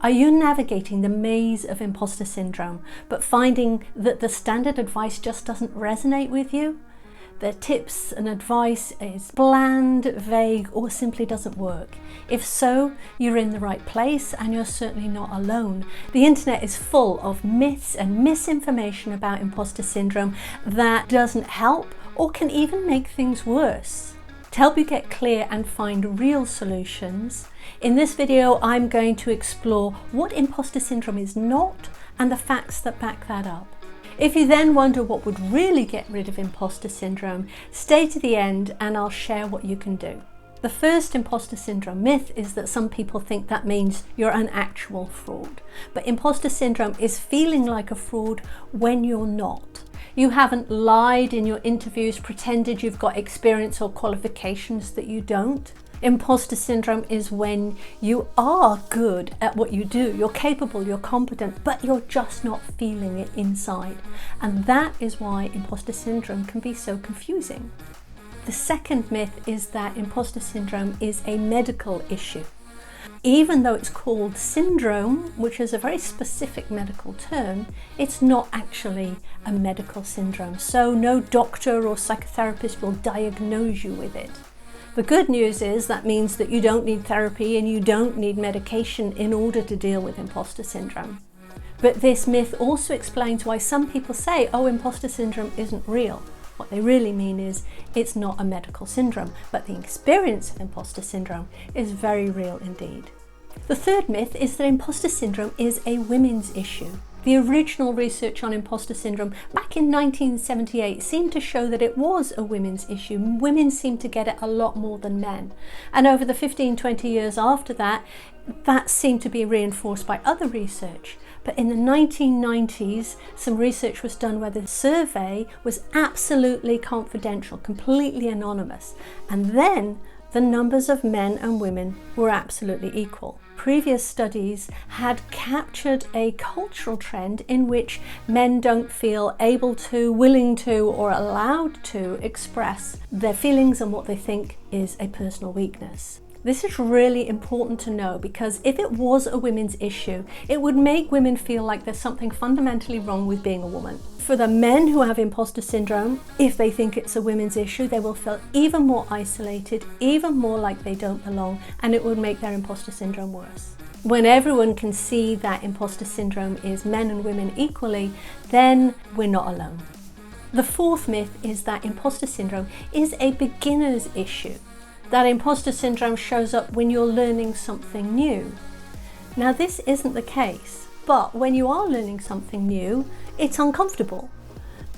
Are you navigating the maze of imposter syndrome, but finding that the standard advice just doesn't resonate with you? The tips and advice is bland, vague, or simply doesn't work. If so, you're in the right place and you're certainly not alone. The internet is full of myths and misinformation about imposter syndrome that doesn't help or can even make things worse. To help you get clear and find real solutions, in this video I'm going to explore what imposter syndrome is not and the facts that back that up. If you then wonder what would really get rid of imposter syndrome, stay to the end and I'll share what you can do. The first imposter syndrome myth is that some people think that means you're an actual fraud. But imposter syndrome is feeling like a fraud when you're not. You haven't lied in your interviews, pretended you've got experience or qualifications that you don't. Imposter syndrome is when you are good at what you do, you're capable, you're competent, but you're just not feeling it inside. And that is why imposter syndrome can be so confusing. The second myth is that imposter syndrome is a medical issue. Even though it's called syndrome, which is a very specific medical term, it's not actually a medical syndrome. So no doctor or psychotherapist will diagnose you with it. The good news is that means that you don't need therapy and you don't need medication in order to deal with imposter syndrome. But this myth also explains why some people say, oh, imposter syndrome isn't real. What they really mean is it's not a medical syndrome, but the experience of imposter syndrome is very real indeed. The third myth is that imposter syndrome is a women's issue. The original research on imposter syndrome back in 1978 seemed to show that it was a women's issue. Women seemed to get it a lot more than men. And over the 15-20 years after that, that seemed to be reinforced by other research. But in the 1990s, some research was done where the survey was absolutely confidential, completely anonymous. And then the numbers of men and women were absolutely equal. Previous studies had captured a cultural trend in which men don't feel able to, willing to, or allowed to express their feelings and what they think is a personal weakness. This is really important to know because if it was a women's issue, it would make women feel like there's something fundamentally wrong with being a woman. For the men who have imposter syndrome, if they think it's a women's issue, they will feel even more isolated, even more like they don't belong, and it would make their imposter syndrome worse. When everyone can see that imposter syndrome is men and women equally, then we're not alone. The fourth myth is that imposter syndrome is a beginner's issue. That imposter syndrome shows up when you're learning something new. Now this isn't the case, but when you are learning something new, it's uncomfortable.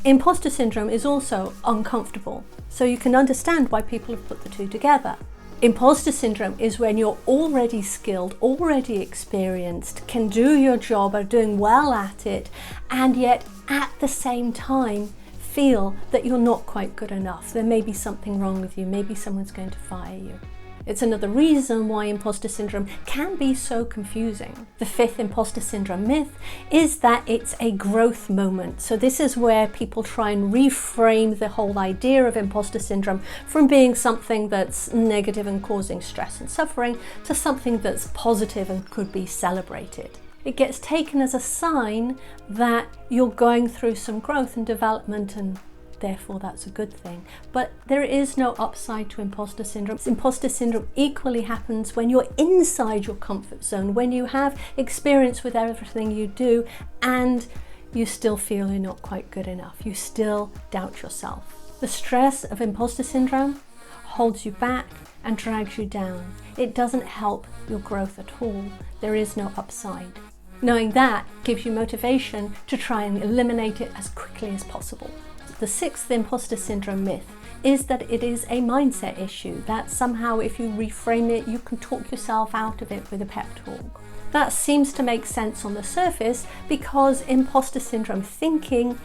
Imposter syndrome is also uncomfortable, so you can understand why people have put the two together. Imposter syndrome is when you're already skilled, already experienced, can do your job, are doing well at it, and yet at the same time feel that you're not quite good enough. There may be something wrong with you, maybe someone's going to fire you. It's another reason why imposter syndrome can be so confusing. The fifth imposter syndrome myth is that it's a growth moment. So this is where people try and reframe the whole idea of imposter syndrome from being something that's negative and causing stress and suffering to something that's positive and could be celebrated. It gets taken as a sign that you're going through some growth and development and therefore that's a good thing. But there is no upside to imposter syndrome. Imposter syndrome equally happens when you're inside your comfort zone, when you have experience with everything you do and you still feel you're not quite good enough. You still doubt yourself. The stress of imposter syndrome holds you back and drags you down. It doesn't help your growth at all. There is no upside. Knowing that gives you motivation to try and eliminate it as quickly as possible. The sixth imposter syndrome myth is that it is a mindset issue, that somehow if you reframe it, you can talk yourself out of it with a pep talk. That seems to make sense on the surface because imposter syndrome thinking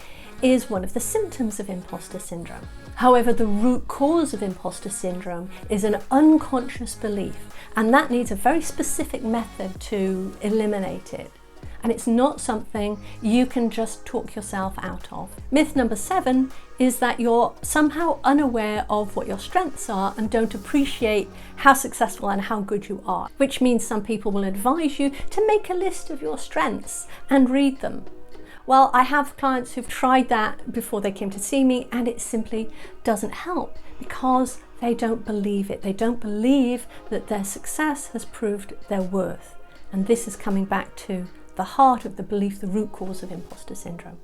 is one of the symptoms of imposter syndrome. However, the root cause of imposter syndrome is an unconscious belief, and that needs a very specific method to eliminate it. and it's not something you can just talk yourself out of. Myth number 7 is that you're somehow unaware of what your strengths are and don't appreciate how successful and how good you are, which means some people will advise you to make a list of your strengths and read them. Well, I have clients who've tried that before they came to see me, and it simply doesn't help because they don't believe it. They don't believe that their success has proved their worth. And this is coming back to the heart of the belief, the root cause of imposter syndrome.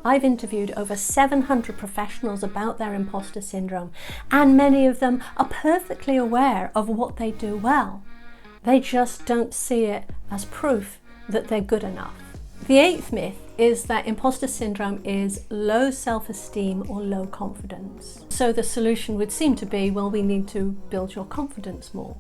I've interviewed over 700 professionals about their imposter syndrome, and many of them are perfectly aware of what they do well. They just don't see it as proof that they're good enough. The 8th myth is that imposter syndrome is low self-esteem or low confidence. So the solution would seem to be, well, we need to build your confidence more.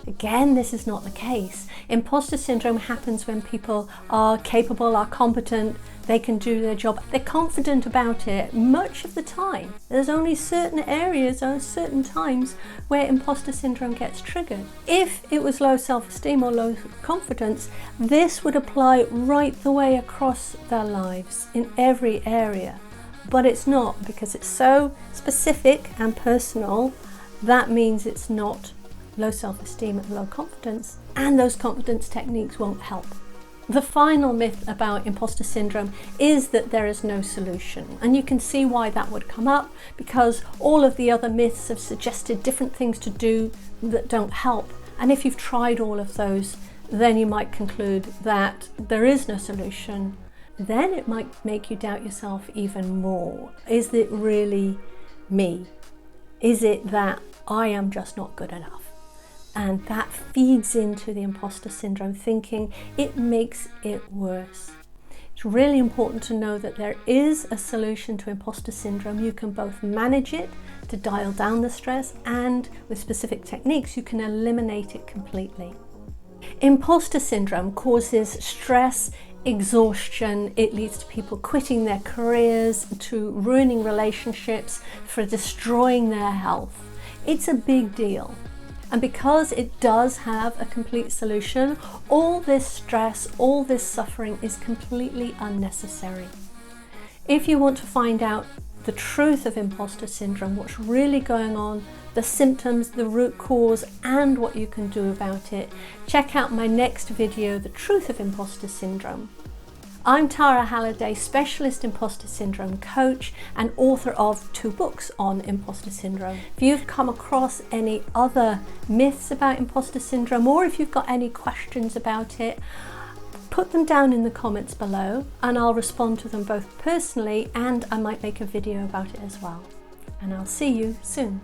Again, this is not the case. Imposter syndrome happens when people are capable, are competent, they can do their job. They're confident about it much of the time. There's only certain areas or certain times where imposter syndrome gets triggered. If it was low self-esteem or low confidence, this would apply right the way across their lives in every area. But it's not, because it's so specific and personal. That means it's not low self-esteem and low confidence, and those confidence techniques won't help. The final myth about imposter syndrome is that there is no solution, and you can see why that would come up, because all of the other myths have suggested different things to do that don't help, and if you've tried all of those, then you might conclude that there is no solution. Then it might make you doubt yourself even more. Is it really me? Is it that I am just not good enough? And that feeds into the imposter syndrome thinking. It makes it worse. It's really important to know that there is a solution to imposter syndrome. You can both manage it to dial down the stress, and with specific techniques you can eliminate it completely. Imposter syndrome causes stress, exhaustion. It leads to people quitting their careers, to ruining relationships, for destroying their health. It's a big deal. And because it does have a complete solution, all this stress, all this suffering is completely unnecessary. If you want to find out the truth of imposter syndrome, what's really going on, the symptoms, the root cause, and what you can do about it, check out my next video, The Truth of Imposter Syndrome. I'm Tara Halliday, specialist imposter syndrome coach and author of 2 books on imposter syndrome. If you've come across any other myths about imposter syndrome, or if you've got any questions about it, put them down in the comments below and I'll respond to them both personally, and I might make a video about it as well. And I'll see you soon.